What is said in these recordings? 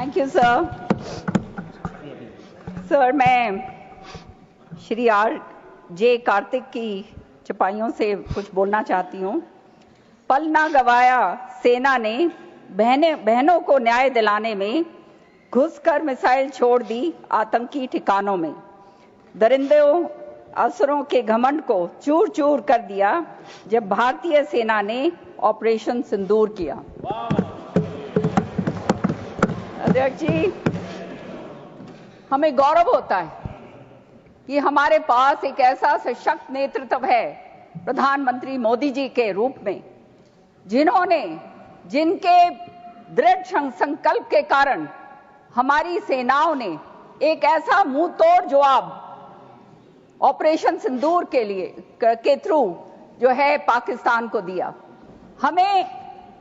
Thank you sir. Sir, मैं Shri R.J. Kartik की चपाइयों से कुछ बोलना चाहती हूँ। पल ना गवाया सेना ने बहनों को न्याय दिलाने में, घुसकर मिसाइल छोड़ दी आतंकी ठिकानों में। दरिंदों असुरों के घमंड को चूर चूर कर दिया जब भारतीय सेना ने ऑपरेशन सिंदूर किया। अध्यक्ष जी, हमें गौरव होता है कि हमारे पास एक ऐसा सशक्त नेतृत्व है प्रधानमंत्री मोदी जी के रूप में, जिनके दृढ़ संकल्प के कारण हमारी सेनाओं ने एक ऐसा मुंह तोड़ जवाब ऑपरेशन सिंदूर के थ्रू जो है पाकिस्तान को दिया। हमें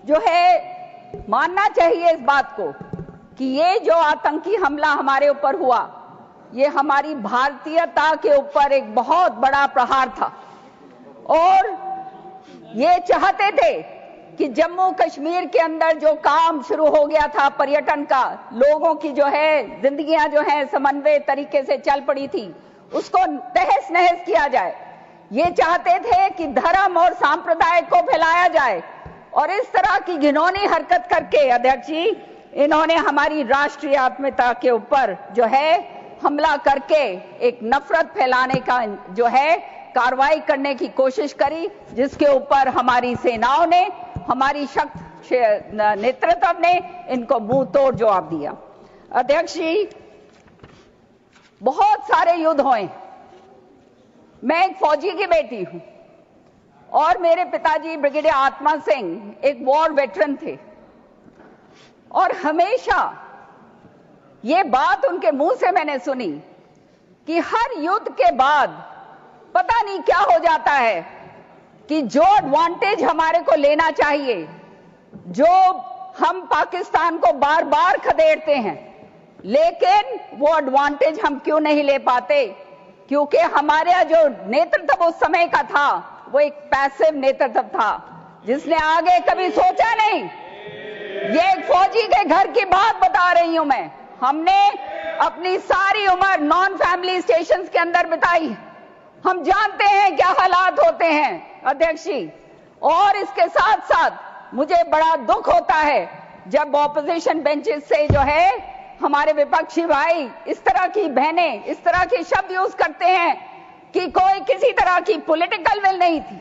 जो है मानना चाहिए इस बात को कि ये जो आतंकी हमला हमारे ऊपर हुआ, ये हमारी भारतीयता के ऊपर एक बहुत बड़ा प्रहार था। और ये चाहते थे कि जम्मू कश्मीर के अंदर जो काम शुरू हो गया था पर्यटन का, लोगों की जो है जिंदगियां जो है समन्वय तरीके से चल पड़ी थी, उसको तहस नहस किया जाए। ये चाहते थे कि धर्म और सांप्रदाय को फैलाया जाए, और इस तरह की घिनौनी हरकत करके अध्यक्ष जी, इन्होंने हमारी राष्ट्रीय आत्मीयता के ऊपर जो है हमला करके एक नफरत फैलाने का जो है कार्रवाई करने की कोशिश करी, जिसके ऊपर हमारी सेनाओं ने, हमारी शक्त नेतृत्व ने इनको मुंह तोड़ जवाब दिया। अध्यक्ष जी, बहुत सारे युद्ध हुए। मैं एक फौजी की बेटी हूं और मेरे पिताजी ब्रिगेडियर आत्मा सिंह एक वॉर वेटरन थे, और हमेशा ये बात उनके मुंह से मैंने सुनी कि हर युद्ध के बाद पता नहीं क्या हो जाता है कि जो एडवांटेज हमारे को लेना चाहिए, जो हम पाकिस्तान को बार बार खदेड़ते हैं, लेकिन वो एडवांटेज हम क्यों नहीं ले पाते? क्योंकि हमारे जो नेतृत्व उस समय का था वो एक पैसिव नेतृत्व था, जिसने आगे कभी सोचा नहीं। ये एक फौजी के घर की बात बता रही हूं मैं। हमने अपनी सारी उम्र नॉन फैमिली स्टेशंस के अंदर बिताई, हम जानते हैं क्या हालात होते हैं अध्यक्ष जी। और इसके साथ साथ मुझे बड़ा दुख होता है जब ऑपोजिशन बेंचेस से जो है हमारे विपक्षी भाई इस तरह की बहनें इस तरह के शब्द यूज करते हैं कि कोई किसी तरह की पॉलिटिकल विल नहीं थी।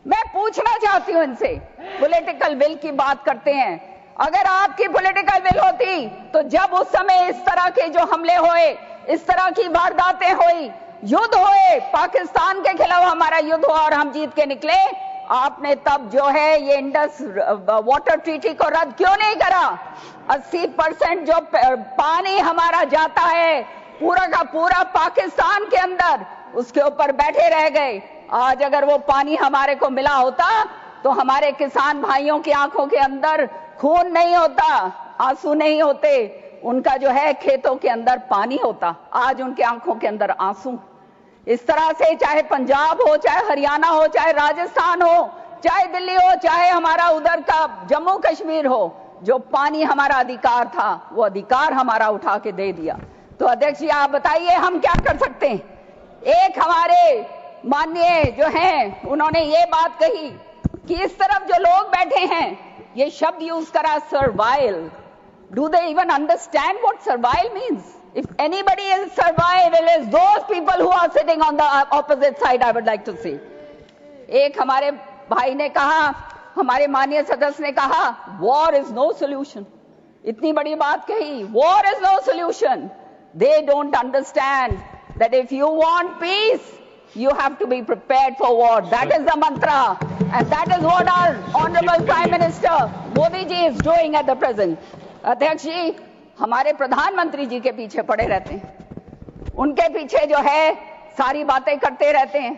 मैं पूछना चाहती हूं इनसे, पॉलिटिकल विल की बात करते हैं, अगर आपकी पॉलिटिकल विल होती तो जब उस समय इस तरह के जो हमले हुए, इस तरह की वारदातें हुई, युद्ध हुए, पाकिस्तान के खिलाफ हमारा युद्ध हुआ और हम जीत के निकले, आपने तब जो है ये इंडस वाटर ट्रीटी को रद्द क्यों नहीं करा? 80% जो पानी हमारा जाता है पूरा का पूरा पाकिस्तान के अंदर, उसके ऊपर बैठे रह गए। आज अगर वो पानी हमारे को मिला होता तो हमारे किसान भाइयों की आंखों के अंदर खून नहीं होता, आंसू नहीं होते, उनका जो है खेतों के अंदर पानी होता। आज उनकी आंखों के अंदर आंसू। इस तरह से चाहे पंजाब हो, चाहे हरियाणा हो, चाहे राजस्थान हो, चाहे दिल्ली हो, चाहे हमारा उधर का जम्मू कश्मीर हो, जो पानी हमारा अधिकार था वो अधिकार हमारा उठा के दे दिया। तो अध्यक्ष जी, आप बताइए हम क्या कर सकते हैं? एक हमारे माननीय जो हैं उन्होंने ये बात कही कि इस तरफ जो लोग बैठे हैं, ये शब्द यूज करा servile. Do they even understand what servile means? If anybody is survive, it is those people who are sitting on the opposite side, I would like to say. एक हमारे भाई ने कहा, हमारे माननीय सदस्य ने कहा, war is no solution. इतनी बड़ी बात कही, war is no solution. They don't understand that if you want peace, you have to be prepared for war. That is the mantra, and that is what our honorable Prime Minister Modi ji is doing at the present. अध्यक्ष जी, हमारे प्रधानमंत्री जी के पीछे पड़े रहते हैं, उनके पीछे जो है सारी बातें करते रहते हैं,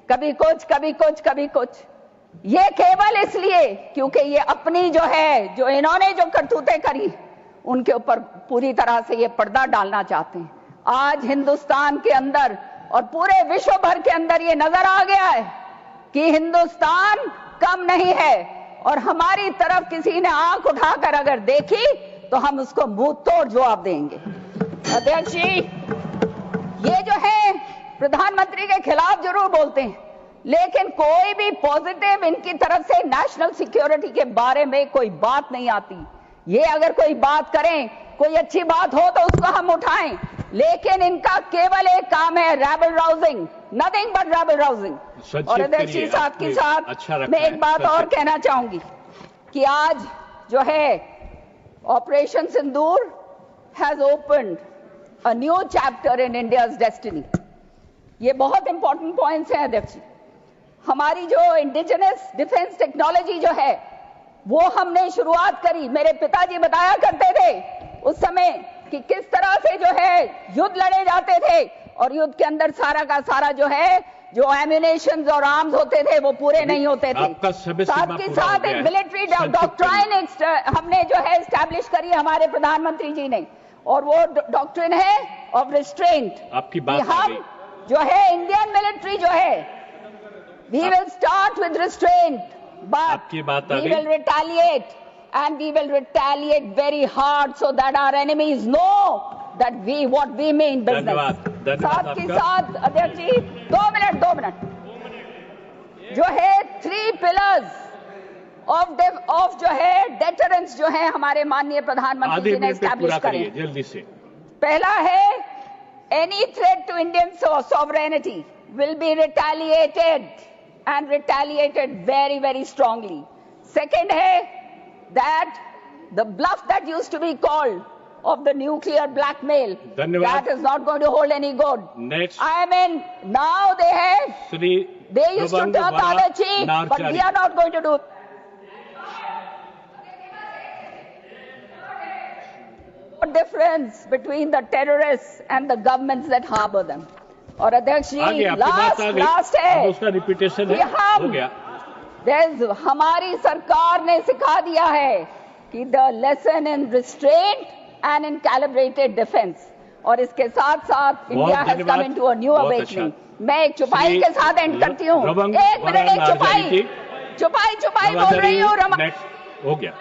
कभी कुछ कभी कुछ कभी कुछ। ये केवल इसलिए क्योंकि ये अपनी जो है, जो इन्होंने जो करतूतें करी, उनके ऊपर पूरी तरह से ये पर्दा डालना चाहते हैं। आज हिंदुस्तान के अंदर और पूरे विश्व भर के अंदर ये नजर आ गया है कि हिंदुस्तान कम नहीं है, और हमारी तरफ किसी ने आंख उठाकर अगर देखी तो हम उसको मुंह तोड़ जवाब देंगे। अध्यक्ष जी, ये जो है प्रधानमंत्री के खिलाफ जरूर बोलते हैं, लेकिन कोई भी पॉजिटिव इनकी तरफ से नेशनल सिक्योरिटी के बारे में कोई बात नहीं आती। ये अगर कोई बात करें, कोई अच्छी बात हो तो उसको हम उठाएं, लेकिन इनका केवल एक काम है, Rebel rousing, nothing but Rebel rousing. और अध्यक्ष जी, साथ के साथ मैं एक बात और कहना चाहूंगी कि आज जो है operation Sindoor has opened a new chapter in India's destiny. ये बहुत इंपॉर्टेंट पॉइंट्स हैं अध्यक्ष जी। हमारी जो इंडिजिनस डिफेंस टेक्नोलॉजी जो है वो हमने शुरुआत करी। मेरे पिताजी बताया करते थे उस समय कि किस तरह से जो है युद्ध लड़े जाते थे, और युद्ध के अंदर सारा का सारा जो है जो एम्यूनेशन और आर्म्स होते थे वो पूरे नहीं होते थे। साथ के साथ एक मिलिट्री डॉक्ट्राइन हमने जो है एस्टैब्लिश करी हमारे प्रधानमंत्री जी ने, और वो डॉक्ट्रिन है ऑफ रिस्ट्रेंट। आपकी बात हम जो है इंडियन मिलिट्री जो है we will start with restraint, but we will retaliate, and we will retaliate very hard so that our enemies know that what we mean business. साथ के साथ अध्यक्ष जी 2 मिनट जो है 3 पिलर्स ऑफ जो है डेटरेंस जो है हमारे माननीय प्रधानमंत्री जी ने एस्टैब्लिश करे। जल्दी से पहला है any threat to Indian sovereignty will be retaliated and retaliated very, very strongly. Second hai that the bluff that used to be called of the nuclear blackmail, that is not going to hold any good. Next. I mean, now they used to turn the other cheek, but we are not going to do. What difference between the terrorists and the governments that harbor them? और अध्यक्ष जी last है उसका repetition है, हो गया। हमारी सरकार ने सिखा दिया है कि the lesson in restraint and in calibrated defence, और इसके साथ साथ India has come into a new awakening. मैं एक चुपाई के साथ एंड करती हूँ। एक मिनट, एक चुपाई बोल रही हूँ। हो गया।